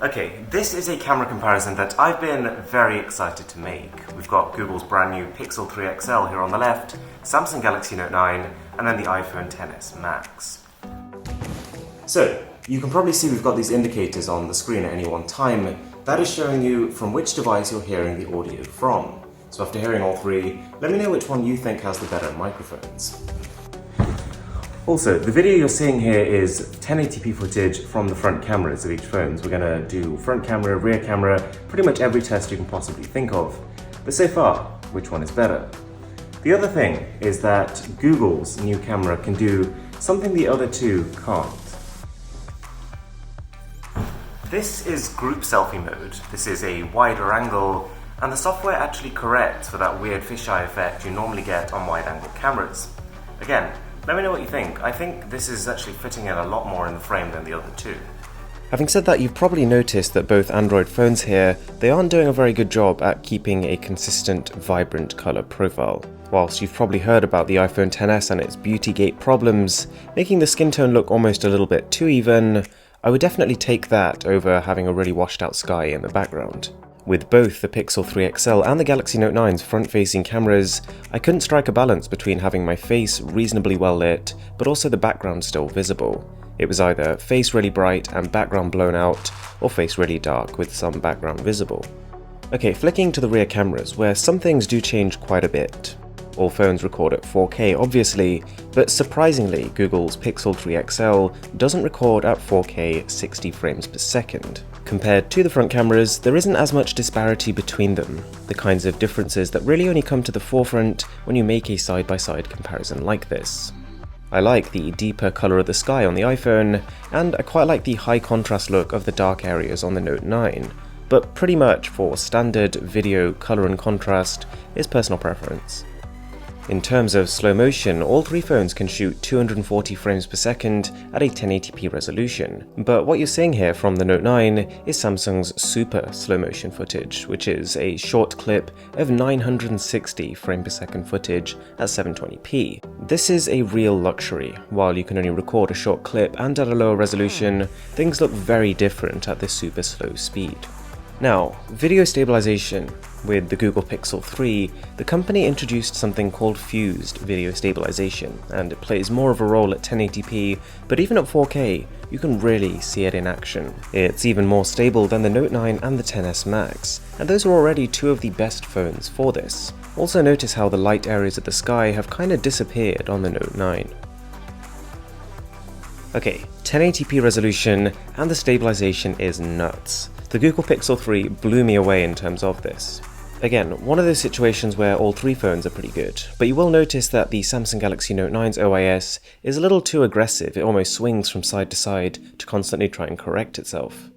Okay, this is a camera comparison that I've been very excited to make. We've got Google's brand new Pixel 3 XL here on the left, Samsung Galaxy Note 9, and then the iPhone XS Max. So, you can probably see we've got these indicators on the screen at any one time. That is showing you from which device you're hearing the audio from. So after hearing all three, let me know which one you think has the better microphones. Also, the video you're seeing here is 1080p footage from the front cameras of each phone. So we're going to do front camera, rear camera, pretty much every test you can possibly think of. But so far, which one is better? The other thing is that Google's new camera can do something the other two can't. This is group selfie mode. This is a wider angle, and the software actually corrects for that weird fisheye effect you normally get on wide-angle cameras. Again, let me know what you think. I think this is actually fitting in a lot more in the frame than the other two. Having said that, you've probably noticed that both Android phones here, they aren't doing a very good job at keeping a consistent, vibrant color profile. Whilst you've probably heard about the iPhone XS and its beauty gate problems, making the skin tone look almost a little bit too even, I would definitely take that over having a really washed out sky in the background. With both the Pixel 3 XL and the Galaxy Note 9's front-facing cameras, I couldn't strike a balance between having my face reasonably well lit, but also the background still visible. It was either face really bright and background blown out, or face really dark with some background visible. Okay, flicking to the rear cameras, where some things do change quite a bit. All phones record at 4K obviously, but surprisingly Google's Pixel 3 XL doesn't record at 4K 60 frames per second. Compared to the front cameras, there isn't as much disparity between them, the kinds of differences that really only come to the forefront when you make a side-by-side comparison like this. I like the deeper colour of the sky on the iPhone, and I quite like the high contrast look of the dark areas on the Note 9, but pretty much for standard video colour and contrast is personal preference. In terms of slow motion, all three phones can shoot 240 frames per second at a 1080p resolution, but what you're seeing here from the Note 9 is Samsung's super slow motion footage, which is a short clip of 960 frame per second footage at 720p. This is a real luxury. While you can only record a short clip and at a lower resolution, things look very different at this super slow speed. Now, video stabilization. With the Google Pixel 3, the company introduced something called fused video stabilization, and it plays more of a role at 1080p, but even at 4K, you can really see it in action. It's even more stable than the Note 9 and the XS Max, and those are already two of the best phones for this. Also notice how the light areas of the sky have kinda disappeared on the Note 9. Okay, 1080p resolution, and the stabilization is nuts. The Google Pixel 3 blew me away in terms of this. Again, one of those situations where all three phones are pretty good, but you will notice that the Samsung Galaxy Note 9's OIS is a little too aggressive. It almost swings from side to side to constantly try and correct itself.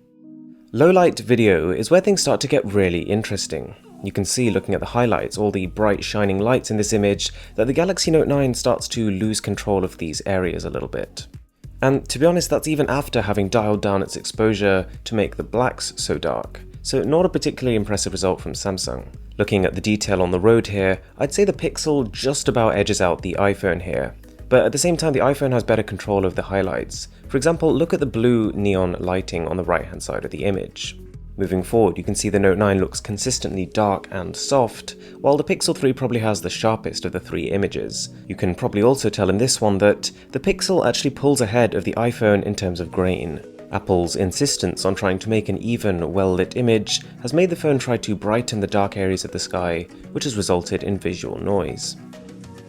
Low light video is where things start to get really interesting. You can see, looking at the highlights, all the bright shining lights in this image, that the Galaxy Note 9 starts to lose control of these areas a little bit. And to be honest, that's even after having dialed down its exposure to make the blacks so dark. So not a particularly impressive result from Samsung. Looking at the detail on the road here, I'd say the Pixel just about edges out the iPhone here. But at the same time, the iPhone has better control of the highlights. For example, look at the blue neon lighting on the right-hand side of the image. Moving forward, you can see the Note 9 looks consistently dark and soft, while the Pixel 3 probably has the sharpest of the three images. You can probably also tell in this one that the Pixel actually pulls ahead of the iPhone in terms of grain. Apple's insistence on trying to make an even, well-lit image has made the phone try to brighten the dark areas of the sky, which has resulted in visual noise.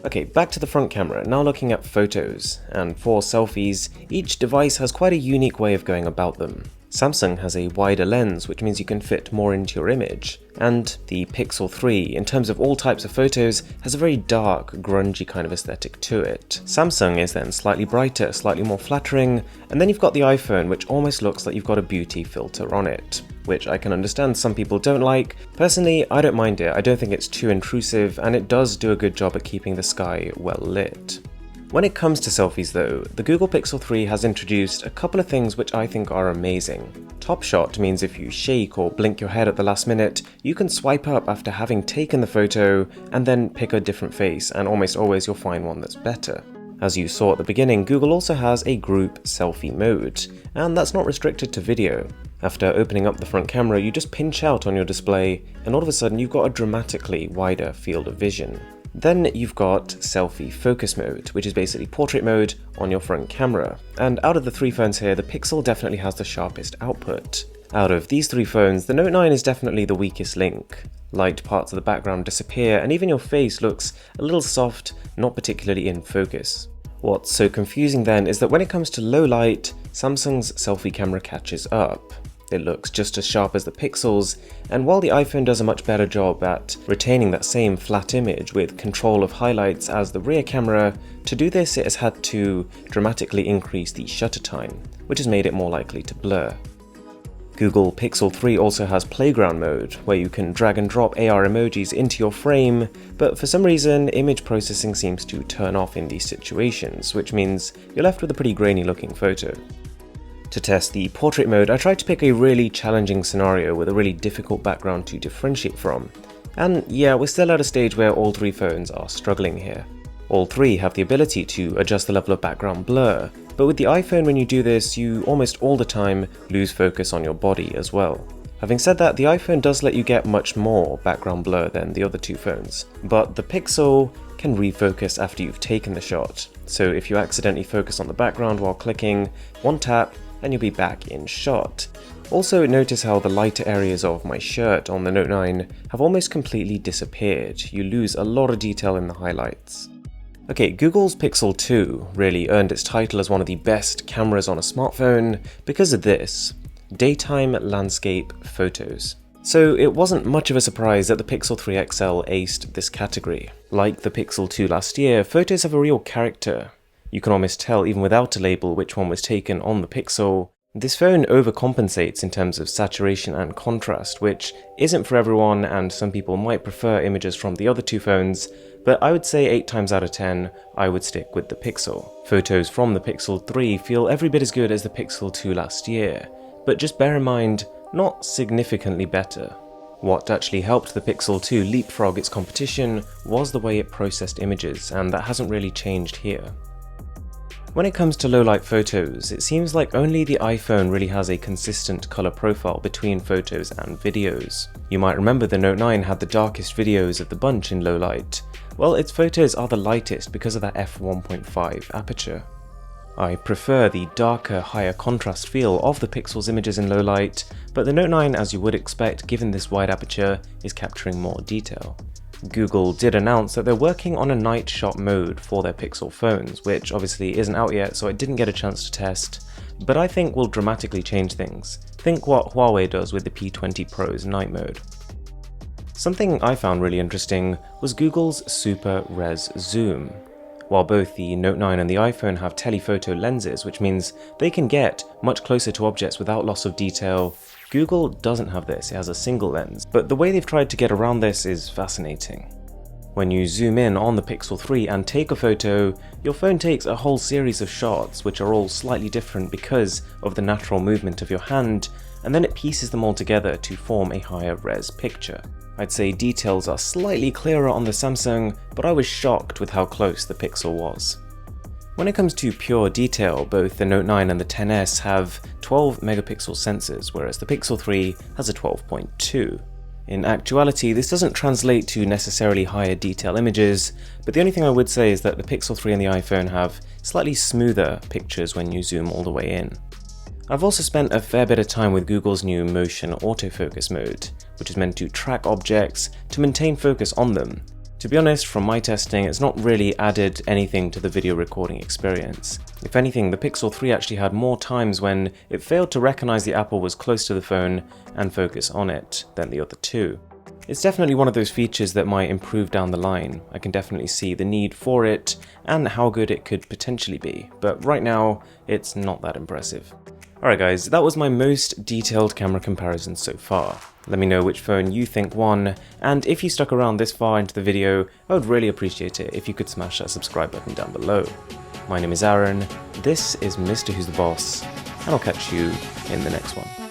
Okay, back to the front camera, now looking at photos, and for selfies, each device has quite a unique way of going about them. Samsung has a wider lens, which means you can fit more into your image, and the Pixel 3, in terms of all types of photos, has a very dark, grungy kind of aesthetic to it. Samsung is then slightly brighter, slightly more flattering, and then you've got the iPhone, which almost looks like you've got a beauty filter on it, which I can understand some people don't like. Personally, I don't mind it. I don't think it's too intrusive, and it does do a good job at keeping the sky well lit. When it comes to selfies though, the Google Pixel 3 has introduced a couple of things which I think are amazing. Top Shot means if you shake or blink your head at the last minute, you can swipe up after having taken the photo and then pick a different face, and almost always you'll find one that's better. As you saw at the beginning, Google also has a group selfie mode, and that's not restricted to video. After opening up the front camera, you just pinch out on your display, and all of a sudden you've got a dramatically wider field of vision. Then you've got Selfie Focus Mode, which is basically portrait mode on your front camera. And out of the three phones here, the Pixel definitely has the sharpest output. Out of these three phones, the Note 9 is definitely the weakest link. Light parts of the background disappear, and even your face looks a little soft, not particularly in focus. What's so confusing then is that when it comes to low light, Samsung's selfie camera catches up. It looks just as sharp as the Pixel's, and while the iPhone does a much better job at retaining that same flat image with control of highlights as the rear camera, to do this it has had to dramatically increase the shutter time, which has made it more likely to blur. Google Pixel 3 also has Playground mode, where you can drag and drop AR emojis into your frame, but for some reason image processing seems to turn off in these situations, which means you're left with a pretty grainy looking photo. To test the portrait mode, I tried to pick a really challenging scenario with a really difficult background to differentiate from. And yeah, we're still at a stage where all three phones are struggling here. All three have the ability to adjust the level of background blur, but with the iPhone when you do this, you almost all the time lose focus on your body as well. Having said that, the iPhone does let you get much more background blur than the other two phones, but the Pixel can refocus after you've taken the shot. So if you accidentally focus on the background while clicking, one tap, and you'll be back in shot. Also notice how the lighter areas of my shirt on the Note 9 have almost completely disappeared. You lose a lot of detail in the highlights. Okay, Google's Pixel 2 really earned its title as one of the best cameras on a smartphone because of this: daytime landscape photos. So it wasn't much of a surprise that the Pixel 3 XL aced this category. Like the Pixel 2 last year, photos have a real character. You can almost tell even without a label which one was taken on the Pixel. This phone overcompensates in terms of saturation and contrast, which isn't for everyone, and some people might prefer images from the other two phones, but I would say 8 times out of 10, I would stick with the Pixel. Photos from the Pixel 3 feel every bit as good as the Pixel 2 last year, but just bear in mind, not significantly better. What actually helped the Pixel 2 leapfrog its competition was the way it processed images, and that hasn't really changed here. When it comes to low-light photos, it seems like only the iPhone really has a consistent color profile between photos and videos. You might remember the Note 9 had the darkest videos of the bunch in low light. Well, its photos are the lightest because of that f1.5 aperture. I prefer the darker, higher contrast feel of the Pixel's images in low light, but the Note 9, as you would expect given this wide aperture, is capturing more detail. Google did announce that they're working on a night shot mode for their Pixel phones, which obviously isn't out yet, so I didn't get a chance to test, but I think will dramatically change things. Think what Huawei does with the P20 Pro's night mode. Something I found really interesting was Google's Super Res Zoom. While both the Note 9 and the iPhone have telephoto lenses, which means they can get much closer to objects without loss of detail, Google doesn't have this, it has a single lens, but the way they've tried to get around this is fascinating. When you zoom in on the Pixel 3 and take a photo, your phone takes a whole series of shots which are all slightly different because of the natural movement of your hand, and then it pieces them all together to form a higher res picture. I'd say details are slightly clearer on the Samsung, but I was shocked with how close the Pixel was. When it comes to pure detail, both the Note 9 and the XS have 12 megapixel sensors, whereas the Pixel 3 has a 12.2. In actuality, this doesn't translate to necessarily higher detail images, but the only thing I would say is that the Pixel 3 and the iPhone have slightly smoother pictures when you zoom all the way in. I've also spent a fair bit of time with Google's new motion autofocus mode, which is meant to track objects to maintain focus on them. To be honest, from my testing, it's not really added anything to the video recording experience. If anything, the Pixel 3 actually had more times when it failed to recognize the Apple was close to the phone and focus on it than the other two. It's definitely one of those features that might improve down the line. I can definitely see the need for it and how good it could potentially be, but right now, it's not that impressive. Alright guys, that was my most detailed camera comparison so far. Let me know which phone you think won, and if you stuck around this far into the video, I would really appreciate it if you could smash that subscribe button down below. My name is Aaron, this is Mr. Who's the Boss, and I'll catch you in the next one.